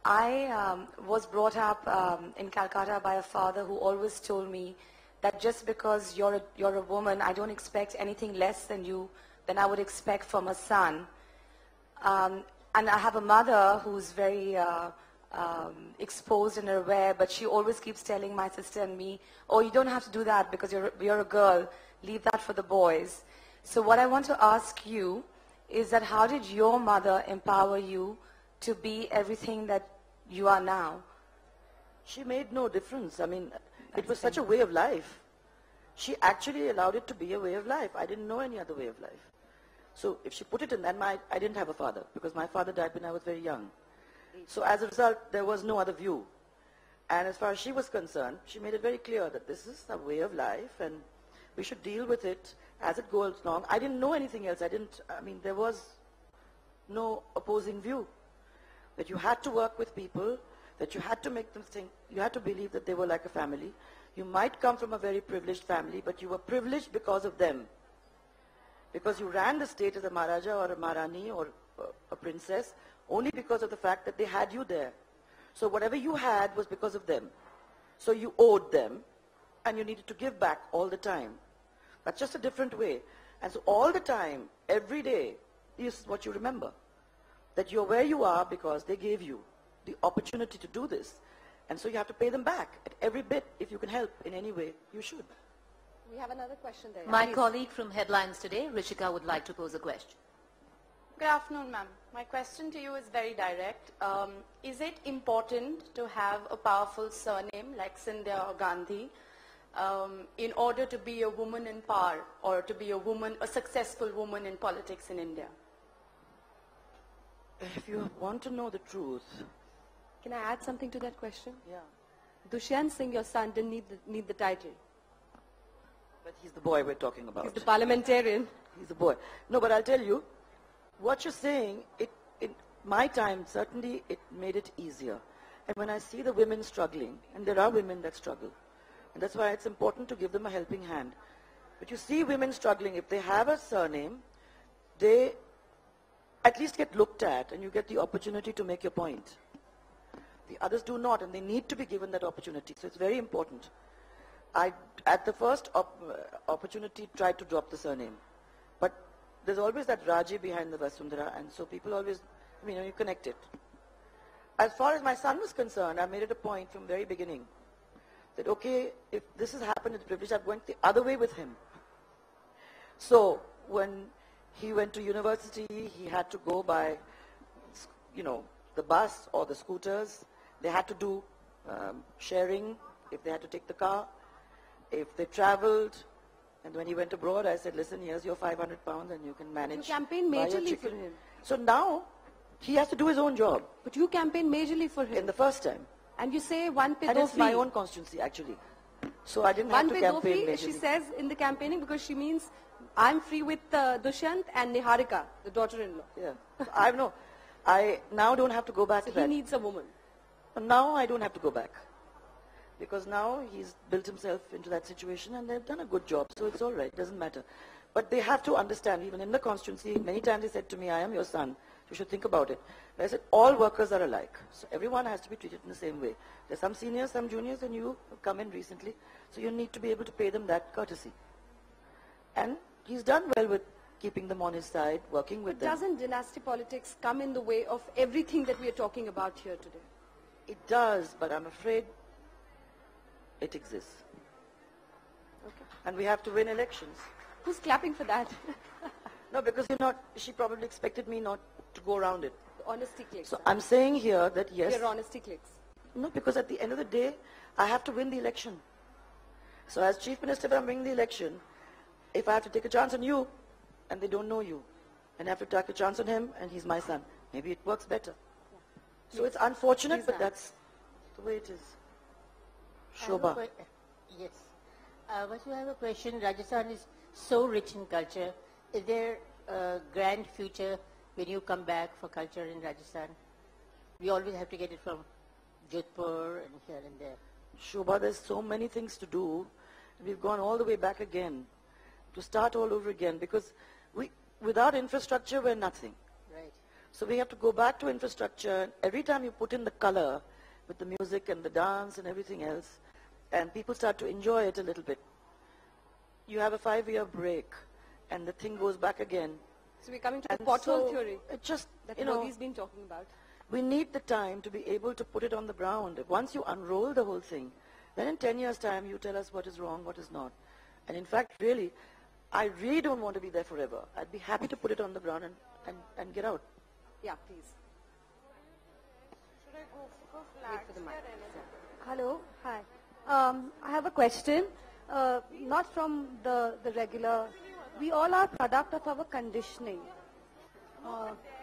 Speaker 9: I was brought up in Calcutta by a father who always told me that just because you're a woman, I don't expect anything less than I would expect from a son. And I have a mother who's very exposed and aware, but she always keeps telling my sister and me, oh, you don't have to do that because you're a girl. Leave that for the boys. So what I want to ask you is that how did your mother empower you to be everything that you are now?
Speaker 2: She made no difference. I mean, it was such a way of life. She actually allowed it to be a way of life. I didn't know any other way of life. So if she put it in that, I didn't have a father because my father died when I was very young. So as a result, there was no other view. And as far as she was concerned, she made it very clear that this is a way of life and we should deal with it as it goes along. I didn't know anything else. There was no opposing view. That you had to work with people, that you had to make them think, you had to believe that they were like a family. You might come from a very privileged family, but you were privileged because of them. Because you ran the state as a Maharaja or a Maharani or a princess only because of the fact that they had you there. So whatever you had was because of them. So you owed them and you needed to give back all the time. That's just a different way. And so all the time, every day, is what you remember. That you're where you are because they gave you the opportunity to do this. And so you have to pay them back at every bit. If you can help in any way, you should.
Speaker 1: We have another question there.
Speaker 7: My
Speaker 1: Please.
Speaker 7: colleague from Headlines Today, Rishika, would like to pose a question.
Speaker 10: Good afternoon, ma'am. My question to you is very direct. Is it important to have a powerful surname like Scindia or Gandhi in order to be a woman in power or to be a successful woman in politics in India?
Speaker 2: If you want to know the truth,
Speaker 1: Can I add something to that question?
Speaker 2: yeah.
Speaker 1: Dushyant Singh, your son, didn't need the title.
Speaker 2: But he's the boy we're talking about.
Speaker 1: He's the parliamentarian.
Speaker 2: He's a boy. No, but I'll tell you, what you're saying, in my time, certainly it made it easier. And when I see the women struggling, and there are women that struggle, and that's why it's important to give them a helping hand. But you see women struggling, if they have a surname, they at least get looked at, and you get the opportunity to make your point. The others do not, and they need to be given that opportunity. So it's very important. I, at the first opportunity, tried to drop the surname. But there's always that Raji behind the Vasundhara, and so people always, you connect it. As far as my son was concerned, I made it a point from the very beginning that, okay, if this has happened, it's privilege, I'm going the other way with him. So when he went to university, he had to go by, the bus or the scooters. They had to do sharing if they had to take the car. If they traveled, and when he went abroad, I said, listen, here's your 500 pounds and you can manage.
Speaker 1: You campaigned
Speaker 2: buy your
Speaker 1: majorly
Speaker 2: chicken."
Speaker 1: for him.
Speaker 2: So now, he has to do his own job
Speaker 1: But you campaigned majorly for him.
Speaker 2: in the first time.
Speaker 1: And you say one pe
Speaker 2: And
Speaker 1: do
Speaker 2: it's my
Speaker 1: free.
Speaker 2: own constituency, actually. So I didn't
Speaker 1: One
Speaker 2: have to
Speaker 1: pe do
Speaker 2: campaign
Speaker 1: free, she
Speaker 2: majorly.
Speaker 1: says in the campaigning because she means I'm free with Dushyant and Niharika, the daughter-in-law.
Speaker 2: Yeah. So I now don't have to go back
Speaker 1: So
Speaker 2: to
Speaker 1: he
Speaker 2: that.
Speaker 1: needs a woman.
Speaker 2: Now I don't have to go back. Because now he's built himself into that situation and they've done a good job. So it's all right, doesn't matter. But they have to understand, even in the constituency, many times they said to me, I am your son, you should think about it. But I said, all workers are alike. So everyone has to be treated in the same way. There's some seniors, some juniors, and you have come in recently. So you need to be able to pay them that courtesy. And he's done well with keeping them on his side, working with
Speaker 1: But
Speaker 2: them.
Speaker 1: doesn't dynasty politics come in the way of everything that we are talking about here today?
Speaker 2: It does, but I'm afraid it exists.
Speaker 1: Okay.
Speaker 2: And we have to win elections.
Speaker 1: Who's clapping for that?
Speaker 2: No, because she probably expected me not to go around it.
Speaker 1: Honesty clicks.
Speaker 2: So I'm saying here that yes.
Speaker 1: Your honesty clicks.
Speaker 2: No, because at the end of the day, I have to win the election. So as Chief Minister, if I'm winning the election, if I have to take a chance on you, and they don't know you, and I have to take a chance on him, and he's my son, maybe it works better. So it's unfortunate, but that's the way it is. Shobha.
Speaker 11: Yes. But you have a question. Rajasthan is so rich in culture. Is there grand future when you come back for culture in Rajasthan? We always have to get it from Jodhpur and here and there.
Speaker 2: Shobha, there's so many things to do. We've gone all the way back again to start all over again because without infrastructure, we're nothing.
Speaker 11: Right.
Speaker 2: So we have to go back to infrastructure. Every time you put in the color with the music and the dance and everything else, and people start to enjoy it a little bit, you have a 5-year break, and the thing goes back again.
Speaker 9: So we're coming to the
Speaker 2: And
Speaker 9: pothole
Speaker 2: so
Speaker 9: theory
Speaker 2: it just,
Speaker 9: that
Speaker 2: you know,
Speaker 9: Modi's been talking about.
Speaker 2: we need the time to be able to put it on the ground. Once you unroll the whole thing, then in 10 years' time, you tell us what is wrong, what is not. And in fact, really, I really don't want to be there forever. I'd be happy to put it on the ground and get out.
Speaker 9: Yeah, please.
Speaker 12: Wait for the mic. Hello, hi. I have a question, not from the regular. We all are product of our conditioning.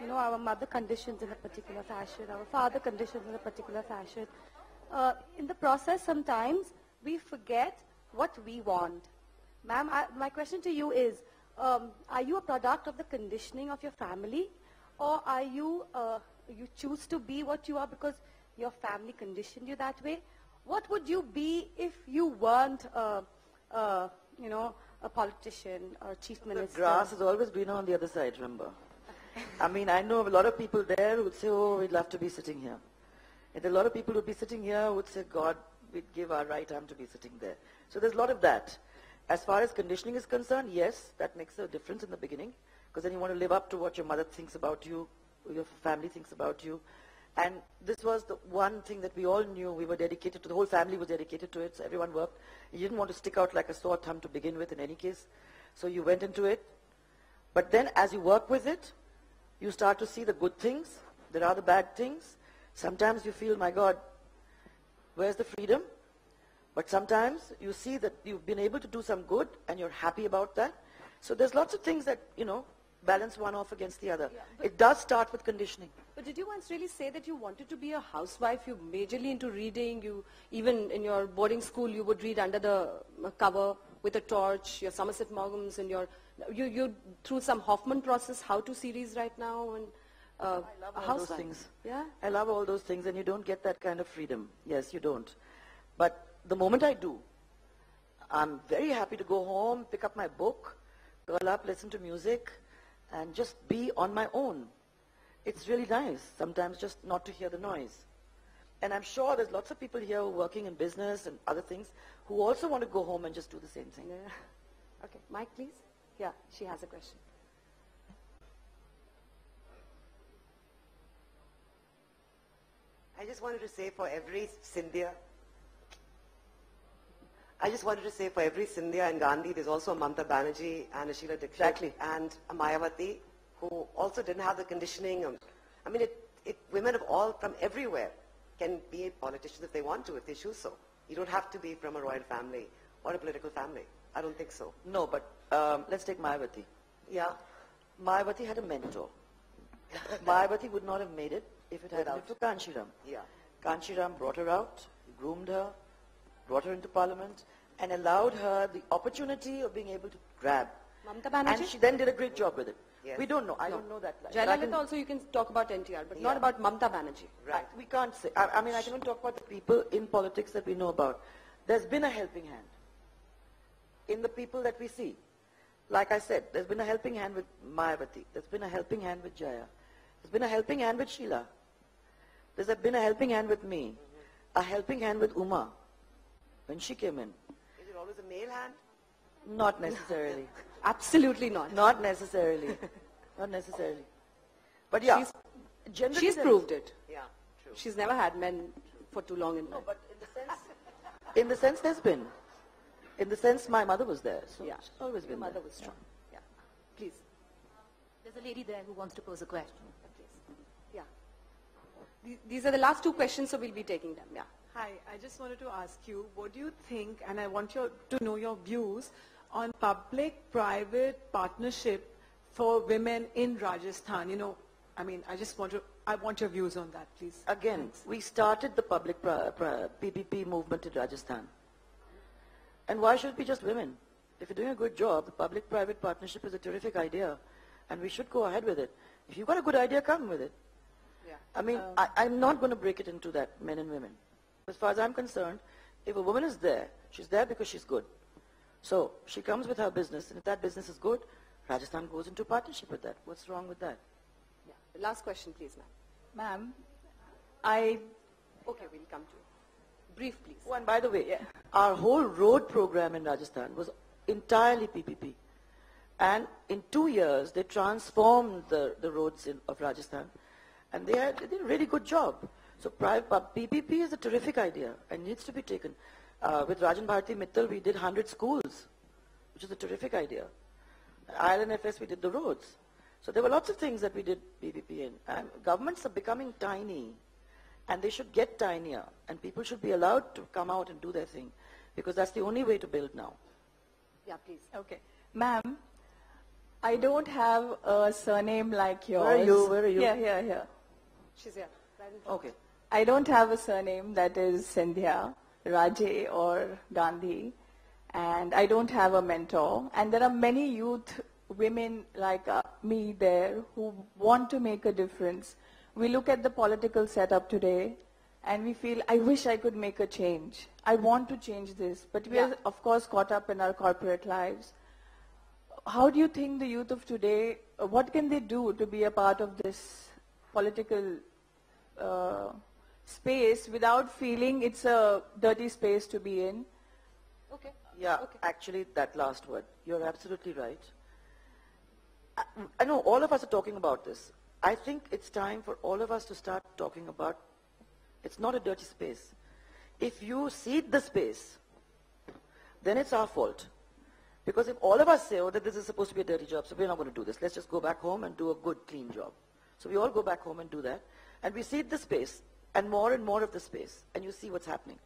Speaker 12: You know, our mother conditions in a particular fashion, our father conditions in a particular fashion. In the process, sometimes we forget what we want. Ma'am, my question to you is, are you a product of the conditioning of your family, or are you choose to be what you are because your family conditioned you that way? What would you be if you weren't, you know, a politician or chief minister?
Speaker 2: The grass is always greener on the other side, remember? I mean, I know a lot of people there who would say, oh, we'd love to be sitting here. And a lot of people who would be sitting here who would say, God, we'd give our right arm to be sitting there. So there's a lot of that. As far as conditioning is concerned, yes, that makes a difference in the beginning, because then you want to live up to what your mother thinks about you, your family thinks about you. And this was the one thing that we all knew we were dedicated to. The whole family was dedicated to it, so everyone worked. You didn't want to stick out like a sore thumb to begin with in any case. So you went into it. But then as you work with it, you start to see the good things. There are the bad things. Sometimes you feel, my God, where's the freedom? But sometimes you see that you've been able to do some good and you're happy about that. So there's lots of things that, you know, balance one off against the other. Yeah, it does start with conditioning.
Speaker 9: But did you once really say that you wanted to be a housewife? You're majorly into reading. You even in your boarding school, you would read under the cover with a torch, your Somerset Maugham's and you through some Hoffman process, How To series right now, and
Speaker 2: I love all those things.
Speaker 9: Yeah?
Speaker 2: I love all those things, and you don't get that kind of freedom. Yes, you don't. But the moment I do, I'm very happy to go home, pick up my book, curl up, listen to music, and just be on my own. It's really nice sometimes just not to hear the noise. And I'm sure there's lots of people here who are working in business and other things who also want to go home and just do the same thing.
Speaker 9: Yeah. Okay, Mike, please. Yeah, she has a question.
Speaker 13: I just wanted to say for every Scindia, and Gandhi, there's also a Mamata Banerjee and a Sheila Dixit.
Speaker 2: Exactly.
Speaker 13: And a Mayawati, who also didn't have the conditioning. I mean, women of all, from everywhere, can be politicians if they want to, if they choose so. You don't have to be from a royal family or a political family. I don't think so.
Speaker 2: No, but let's take Mayawati.
Speaker 13: Yeah.
Speaker 2: Mayawati had a mentor. Mayawati would not have made it if it hadn't been for Kanshiram.
Speaker 13: Yeah.
Speaker 2: Kanshiram brought her out, groomed her, brought her into parliament, and allowed her the opportunity of being able to grab.
Speaker 9: Mamata Banerjee?
Speaker 2: And she then did a great job with it.
Speaker 13: Yes.
Speaker 2: We don't know. I don't know that line.
Speaker 9: Jayalalitha also you can talk about NTR, but not about Mamata Banerjee.
Speaker 2: Right. We can't say. I mean, I can only talk about the people in politics that we know about. There's been a helping hand in the people that we see. Like I said, there's been a helping hand with Mayawati. There's been a helping hand with Jaya. There's been a helping hand with Sheila. There's been a helping hand with me. A helping hand with Uma when she came in.
Speaker 13: Is it always a male hand?
Speaker 2: Not necessarily.
Speaker 9: Absolutely not.
Speaker 2: Not necessarily. Not necessarily. But yeah,
Speaker 9: she's proved it.
Speaker 13: Yeah, true.
Speaker 9: She's never had men for too long in life.
Speaker 2: No, but in the sense there's been. In the sense my mother was there. So
Speaker 9: Yeah.
Speaker 2: she's always been
Speaker 9: Your mother
Speaker 2: there.
Speaker 9: was strong. Yeah. Please.
Speaker 7: There's a lady there who wants to pose a question.
Speaker 9: Yeah. These are the last two questions, so we'll be taking them. Yeah.
Speaker 14: Hi, I just wanted to ask you, what do you think, and I want to know your views on public-private partnership for women in Rajasthan? You know, I mean, I want your views on that, please.
Speaker 2: Again, we started the public PPP movement in Rajasthan. And why should it be just women? If you're doing a good job, the public-private partnership is a terrific idea. and we should go ahead with it. If you've got a good idea, come with it.
Speaker 3: Yeah.
Speaker 2: I mean, I'm not going to break it into that, men and women. As far as I'm concerned, if a woman is there, she's there because she's good. So she comes with her business, and if that business is good, Rajasthan goes into partnership with that. What's wrong with that?
Speaker 15: Yeah. The last question, please, ma'am.
Speaker 14: Ma'am,
Speaker 15: Okay, we'll come to you. Brief, please.
Speaker 2: Oh, and by the way, our whole road program in Rajasthan was entirely PPP. And in 2 years, they transformed the roads of Rajasthan. And they did a really good job. So PPP is a terrific idea and needs to be taken. With Rajan Bharati Mittal, we did 100 schools, which is a terrific idea. ILNFS, we did the roads. So there were lots of things that we did PPP in. And governments are becoming tiny, and they should get tinier. And people should be allowed to come out and do their thing, because that's the only way to build now.
Speaker 15: Yeah, please.
Speaker 14: Okay. Ma'am, I don't have a surname like yours.
Speaker 2: Where are you? Where are you?
Speaker 14: Here.
Speaker 15: She's here. Right in front.
Speaker 2: Okay.
Speaker 14: I don't have a surname that is Sindhya, Raje or Gandhi, and I don't have a mentor. And there are many youth women like me there who want to make a difference. We look at the political setup today and we feel, I wish I could make a change. I want to change this, but we are of course caught up in our corporate lives. How do you think the youth of today, what can they do to be a part of this political space without feeling it's a dirty space to be in?
Speaker 15: Okay.
Speaker 2: Yeah, actually that last word, you're absolutely right. I know all of us are talking about this. I think it's time for all of us to start talking about, it's not a dirty space. If you cede the space, then it's our fault. Because if all of us say, oh, that this is supposed to be a dirty job, so we're not going to do this. Let's just go back home and do a good, clean job. So we all go back home and do that. And we cede the space, and more of the space, and you see what's happening.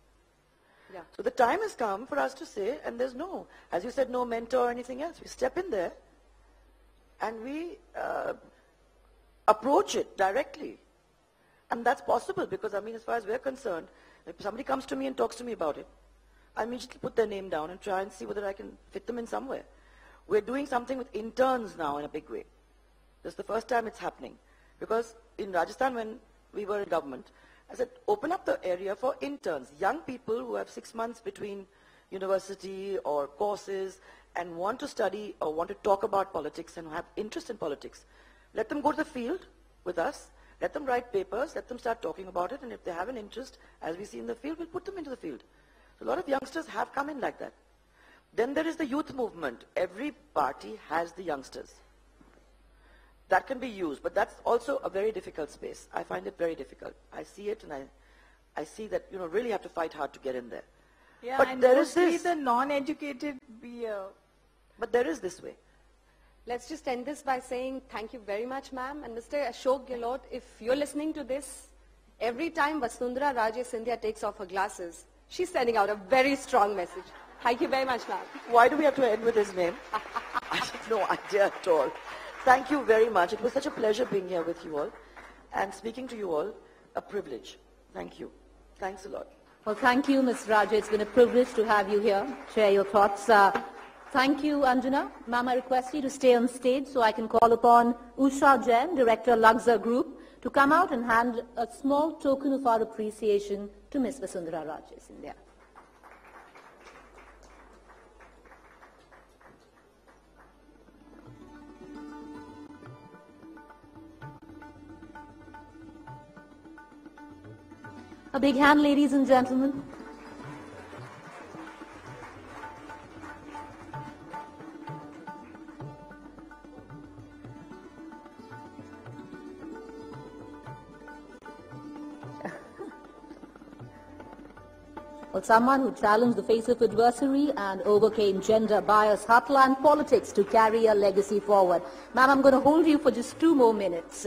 Speaker 15: Yeah.
Speaker 2: So the time has come for us to say, and there's no, as you said, no mentor or anything else. We step in there, and we approach it directly. And that's possible because, I mean, as far as we're concerned, if somebody comes to me and talks to me about it, I immediately put their name down and try and see whether I can fit them in somewhere. We're doing something with interns now in a big way. This is the first time it's happening. Because in Rajasthan, when we were in government, I said, open up the area for interns, young people who have 6 months between university or courses and want to study or want to talk about politics and have interest in politics. Let them go to the field with us, let them write papers, let them start talking about it, and if they have an interest, as we see in the field, we'll put them into the field. So a lot of youngsters have come in like that. Then there is the youth movement. Every party has the youngsters. That can be used, but that's also a very difficult space. I find it very difficult. I see it, and I see that, you know, really have to fight hard to get in there.
Speaker 14: Yeah,
Speaker 2: but
Speaker 14: and
Speaker 2: there is
Speaker 14: mostly
Speaker 2: this.
Speaker 14: the non-educated
Speaker 2: But there is this way.
Speaker 15: Let's just end this by saying thank you very much, ma'am. And Mr. Ashok Gehlot, if you're listening to this, every time Vasundhara Raje Scindia takes off her glasses, she's sending out a very strong message. Thank you very much, ma'am.
Speaker 2: Why do we have to end with his name? I have no idea at all. Thank you very much. It was such a pleasure being here with you all and speaking to you all. A privilege. Thank you. Thanks a lot.
Speaker 7: Well, thank you, Ms. Raja. It's been a privilege to have you here, share your thoughts. Thank you, Anjana. Ma'am, I request you to stay on stage so I can call upon Usha Jain, Director, Luxor Group, to come out and hand a small token of our appreciation to Ms. Vasundhara Raje Scindia. A big hand, ladies and gentlemen. Well, someone who challenged the face of adversary and overcame gender bias, heartland politics to carry a legacy forward. Ma'am, I'm going to hold you for just 2 more minutes.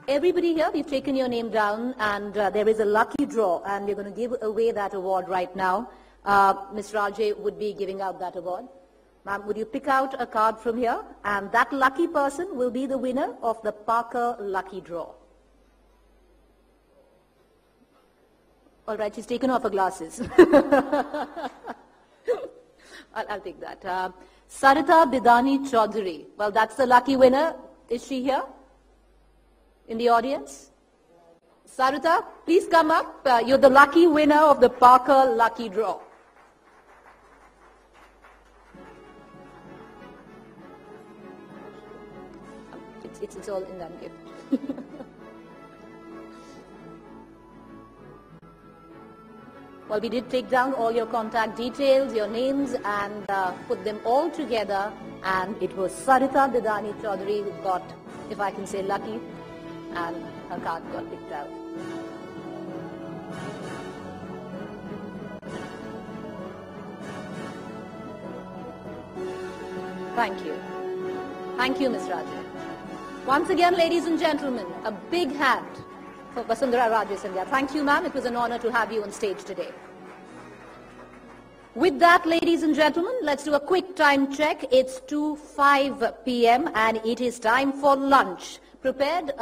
Speaker 7: Everybody here, we've taken your name down, and there is a lucky draw, and we're going to give away that award right now. Ms. Raje would be giving out that award. Ma'am, would you pick out a card from here? And that lucky person will be the winner of the Parker Lucky Draw. All right, she's taken off her glasses. I'll take that. Sarita Bidani Chaudhary. Well, that's the lucky winner. Is she here in the audience? Sarita, please come up. You're the lucky winner of the Parker Lucky Draw. It's all in that gift. Well, we did take down all your contact details, your names, and put them all together. And it was Sarita Bidani Chaudhary who got, if I can say, lucky, and her card got picked out. Thank you. Thank you, Ms. Raja. Once again, ladies and gentlemen, a big hand for Vasundhara Raje Scindia. Thank you, ma'am. It was an honor to have you on stage today. With that, ladies and gentlemen, let's do a quick time check. It's 2:05 p.m. and it is time for lunch. Prepared